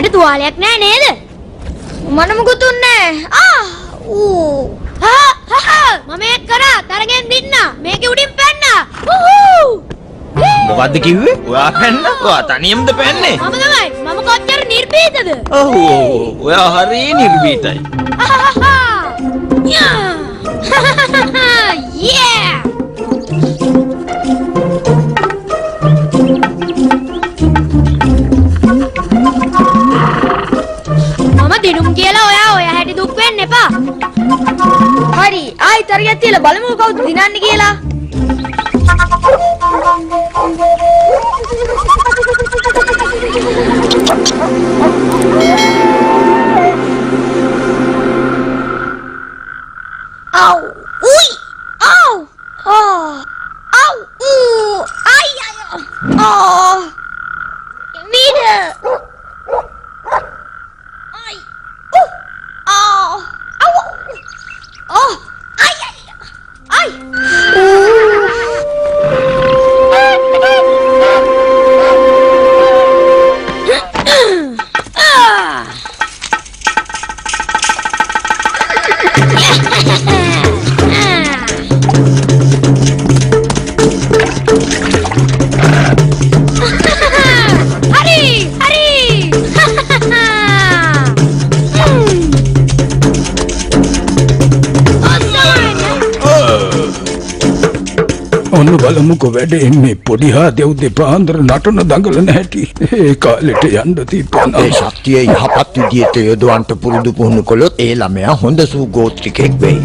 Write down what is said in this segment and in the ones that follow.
මට තුවාලයක් නෑ නේද? මට මුකුත් උන්නේ මම ඒක කරා තරගෙන් දින්න මේකේ උඩින් පැන්නා. මොකද්ද කිව්වේ? ඔයා පැන්න? ඔයා තනියමද පැන්නේ? මම තමයි. මම කොච්චර නිර්භීතද? ඔව් ඔයා හරි නිර්භීතයි. මම දිනුම් කියලා ඔය හැටි දුක් වෙන්න එපා. හරි ආයි තරගයක් තියලා බලමු කවුද දිනන්නේ කියලා. Au! Ui! Au! Oh! Au! Ai ai! Oh! Wieder! Ai! Oh! Au! Oh! Ai ai! Ai! ඔන්න බලමුකෝ වැඩේ මේ පොඩි හාදෙව් දෙපාන්දර නටන දඟලන හැටි. ඒ කාලෙට යන්න තිබ්බනම් ඒ ශක්තිය යහපත් විදියට යොදවන්න පුරුදු පුහුණු කළොත් ඒ ළමයා හොඳ සුගෝත්‍රිකෙක් වෙයි.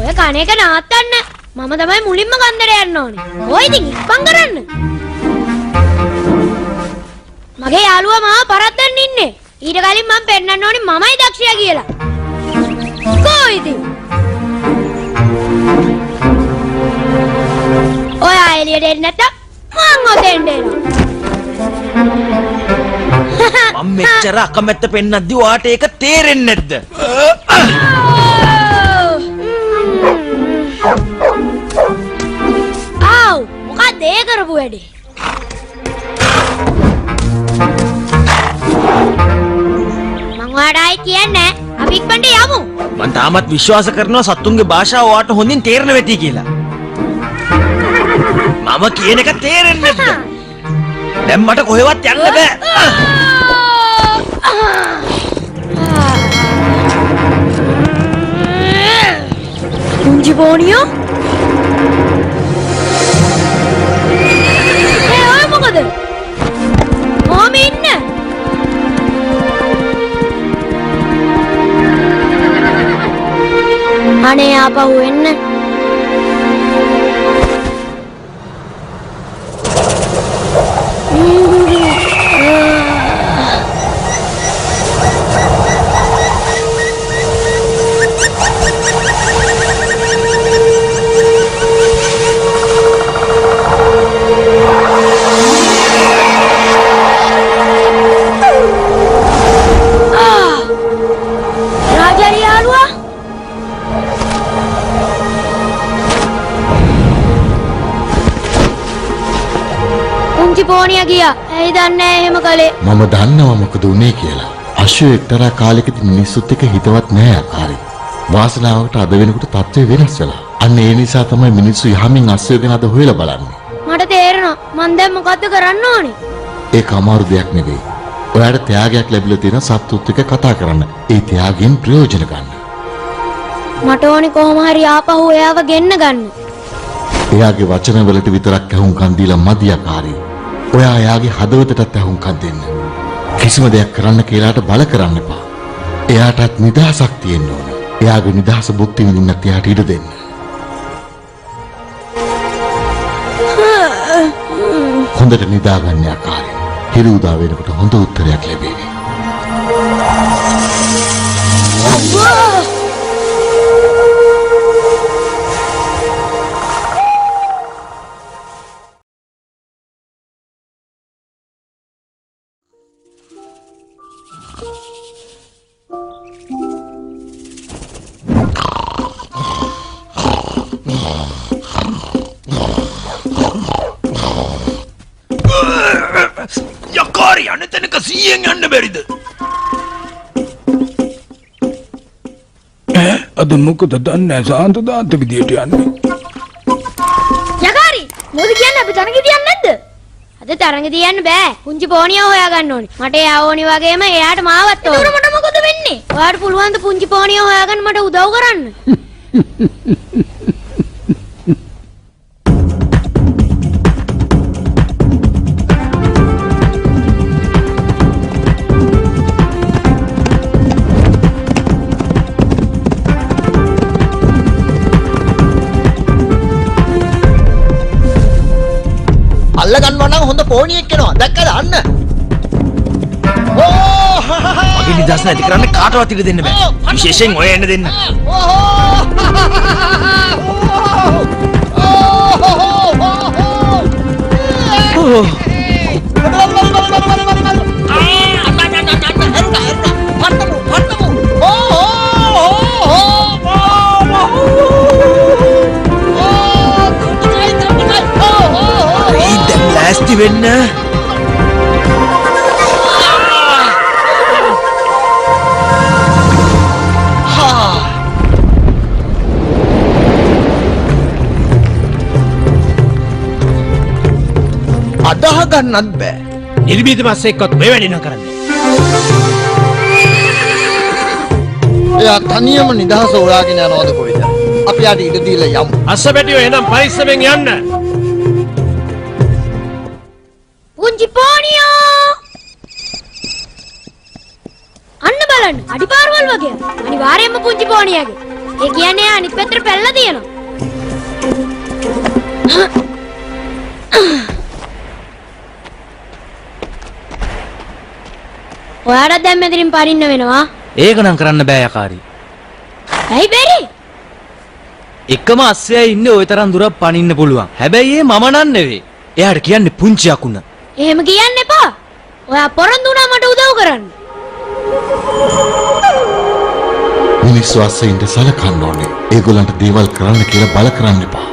ඔය කණ එක නවත්තන්න. මම තමයි මුලින්ම ගන්දර යන්න ඕනේ. ඔය ඉතින් ඉක්මන් කරන්න. මගේ යාළුවා මාව පරද්දන්න ඉන්නේ. ඊට කලින් මම පෙන්නන්න ඕනේ මමයි දක්ෂයා කියලා. කොයිද? ඔය එළියට එන්න නැත්තම් මං ඔතෙන්ට එනවා. මම මෙච්චර අකමැත්ත පෙන්නද්දි ඔයාට ඒක තේරෙන්නේ නැද්ද? ආව් මොකක්ද ඒ කරපු වැඩේ? මං ඔයාටයි කියන්නේ අපි ඉක්මනට යමු. මම තාමත් විශ්වාස කරනවා සත්තුන්ගේ භාෂාව ඔයාට හොඳින් තේරෙන වෙති කියලා. මම කියන එක තේරෙන්නේ නැද්ද? දැන් මට කොහෙවත් යන්න බෑ. කුංජි බෝනියෝ? ඔය මොකද? මොහොම ඉන්න. අනේ ආපහු එන්න. පෝනියා ගියා. ඇයි දන්නේ එහෙම කළේ? මම දන්නවා මොකද උනේ කියලා. අශ්වය එක්තරා කාලයකදී මිනිස්සුත් එක්ක හිතවත් නෑ ආකාරي. වාසනාවකට අද වෙනකොට තත්ත්වය වෙනස් වෙලා. අන්න ඒ නිසා තමයි මිනිස්සු යහමින් අශ්වය ගැන අද හොයලා බලන්නේ. මට තේරෙනවා. මං දැන් මොකද්ද කරන්න ඕනේ? ඒක අමාරු දෙයක් නෙවෙයි. ඔයාලට ත්‍යාගයක් ලැබිලා තියෙන සත්තුත් එක්ක කතා කරන්න. ඒ ත්‍යාගයෙන් ප්‍රයෝජන ගන්න. මට ඕනේ කොහොම හරි ආපහු එයාව ගෙන්න ගන්න. එයාගේ වචන වලට විතරක් අහුම්කම් දීලා මදි ආකාරي. ඔයා එයාගේ හදවතටත් අහුම්කම් දෙන්න. කිසිම දෙයක් කරන්න කියලාට බල කරන්න එපා. එයාටත් නිදහසක් තියෙන්න ඕන. එයාගේ නිදහස භුක්ති විඳින්නත් එයාට ඉඩ දෙන්න. හොඳට නිදාගන්න ආකාරي. හිරු උදා වෙනකොට හොඳ උත්තරයක් ලැබෙවි. හයියෙන් යන්න බැරිද? අද මොකද දන්නේ සාන්ත දාන්ත විදියට යන්නේ. යකාරි මොකද කියන්නේ අපි තරඟ තියන්නේ නැද්ද? අද තරඟ තියන්න බෑ. පුංචි පෝනියව හොයාගන්න ඕනේ. මට එයා ඕනි වගේම එයාට මාවත් ඕනේ. ඒතර මට මොකද වෙන්නේ? ඔයාට පුළුවන් ද පුංචි පෝනියව හොයාගන්න මට උදව් කරන්න? අල්ල ගන්නවා නම් හොඳ පෝනියෙක් එනවා. දැක්කද අන්න? මගේ නිදහස නැති කරන්න කාටවත් ඉඩ දෙන්න බෑ. විශේෂයෙන් ඔය එන්න දෙන්න. ඇස්ති වෙන්න අදාහ ගන්නත් බෑ. නිර්භීත මාස එක්කත් ඔය වැඩි කරන්නේ. එයා තනියම නිදහස හොයාගෙන යනවද කොහෙද? අපි ආට ඉඩ දීලා යමු. අස්සබැටියෝ එනම් පරිස්සමෙන් යන්න. පුංචි පෝනියෝ අන්න බලන්න අඩිපාරවල් වගේ අනිවාර්යයෙන්ම පුංචි පෝනියගේ. ඒ කියන්නේ අනිත් පැත්තට පැනලා තියෙනවා. ඔයාට දැන් මෙතනින් පරින්න වෙනවා. ඒක නම් කරන්න බෑ යකාරි. ඇයි බැරි? එකම අස්සයයි ඉන්නේ ওই තරම් දුරක් පනින්න පුළුවන්. හැබැයි ඒ මම නන් නෙවෙයි. එයාට කියන්නේ පුංචි අකුණ. එහෙම කියන්න එපා. ඔයා පොරොන්දු වුණා මට උදව් කරන්න. මිනිස්සු අස්සයින්ට සලකන්න ඕනේ. ඒගොල්ලන්ට දේවල් කරන්න කියලා බල කරන්න එපා.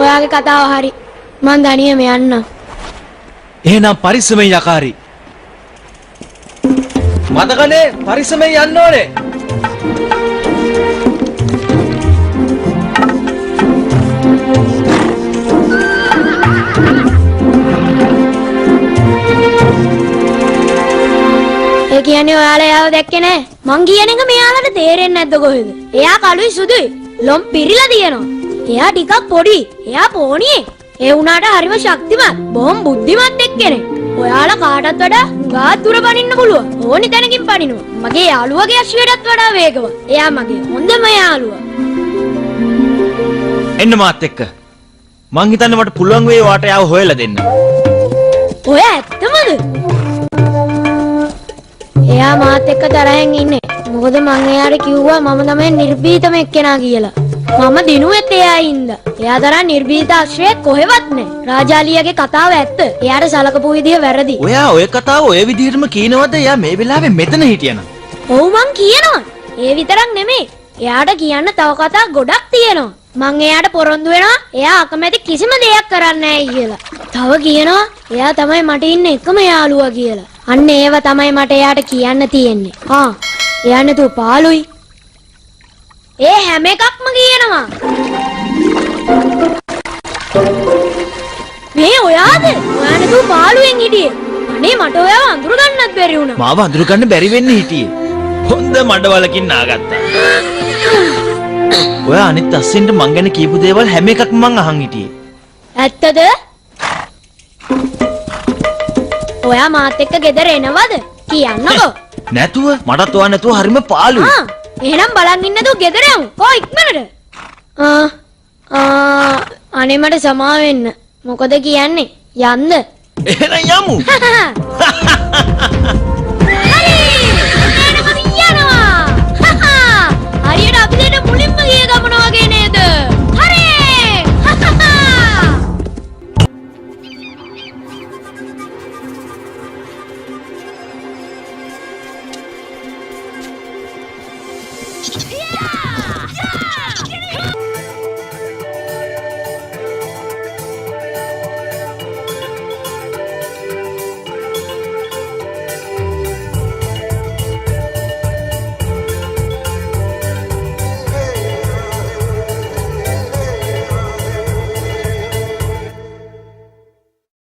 ඔයාගේ කතාව හරි. මං දනියම යන්න. එහෙනම් පරිස්සමෙන් යකාරි. මතකනේ පරිස්සමෙන් යන්න ඕනේ. ඒ කියන්නේ ඔයාලා එයාව දැක්කේ නෑ. මං කියන එක මෙයාලට තේරෙන්නේ නැද්ද කොහෙද? එයා කළුයි සුදුයි. ලොම් පිරිලා තියෙනවා. එයා ටිකක් පොඩි. එයා පෝනියේ. ඒ වුණාට හරිම ශක්තිමත්. බොහොම බුද්ධිමත් එක්කෙනෙක්. ඔයාලා කාටත් වඩා ගාත් දුර පනින්න පුළුවන්. ඕනි තැනකින් පනිනවා. මගේ යාළුවගේ අශ්වයටත් වඩා වේගවත්. එයා මගේ හොඳම යාළුවා. එන්න මාත් එක්ක. මං හිතන්නේ මට පුළුවන් වෙයි වාට යාව හොයලා දෙන්න. ඔය ඇත්තමද? එයා මාත් එක්ක තරහෙන් ඉන්නේ. මොකද මං එයාට කිව්වා මම තමයි නිර්භීතම එක්කෙනා කියලා. මම දිනුවෙත් එයා ඉඳලා. එයා තරම් නිර්භීත අශ්වයෙක් කොහෙවත් නැහැ. රාජාලියාගේ කතාව ඇත්ත. එයාට සලකපු විදිය වැරදි. ඔයා ඔය කතාව ඔය විදිහටම කියනවද? එයා මේ වෙලාවේ මෙතන හිටියනම්. ඔව් මං කියනවා. ඒ විතරක් නෙමෙයි. එයාට කියන්න තව කතා ගොඩක් තියෙනවා. මං එයාට පොරොන්දු වෙනවා එයා අකමැති කිසිම දෙයක් කරන්නේ නැහැ කියලා. තව කියනවා එයා තමයි මට ඉන්න එකම යාළුවා කියලා. අන්න ඒව තමයි මට එයාට කියන්න තියෙන්නේ. එයා නේතු පාළුයි. ඒ හැම එකක්ම කියනවා. මේ ඔයාද? ඔයා නේතු පාළුවෙන් හිටියේ. අනේ මට ඔයාව අඳුර ගන්නත් බැරි වුණා. මාව අඳුර ගන්න බැරි වෙන්නේ හිටියේ. හොඳ මඩවලකින් නාගත්තා. ඔයා අනිත් අස්සෙන්ට මං ගැන කියපු දේවල් හැම එකක්ම මං අහන් හිටියේ. ඇත්තද? ඔයා මාත් එක්ක ගෙදර එනවද? කියන්නකෝ. නැතුව මටත් ඔයා නැතුව හරිම පාළුයි. එහෙනම් බලන් ඉන්න දු ගෙදර යමු. කො ඉක්මනට. අනේ මට සමා වෙන්න. මොකද කියන්නේ? යන්න. එහෙනම් යමු.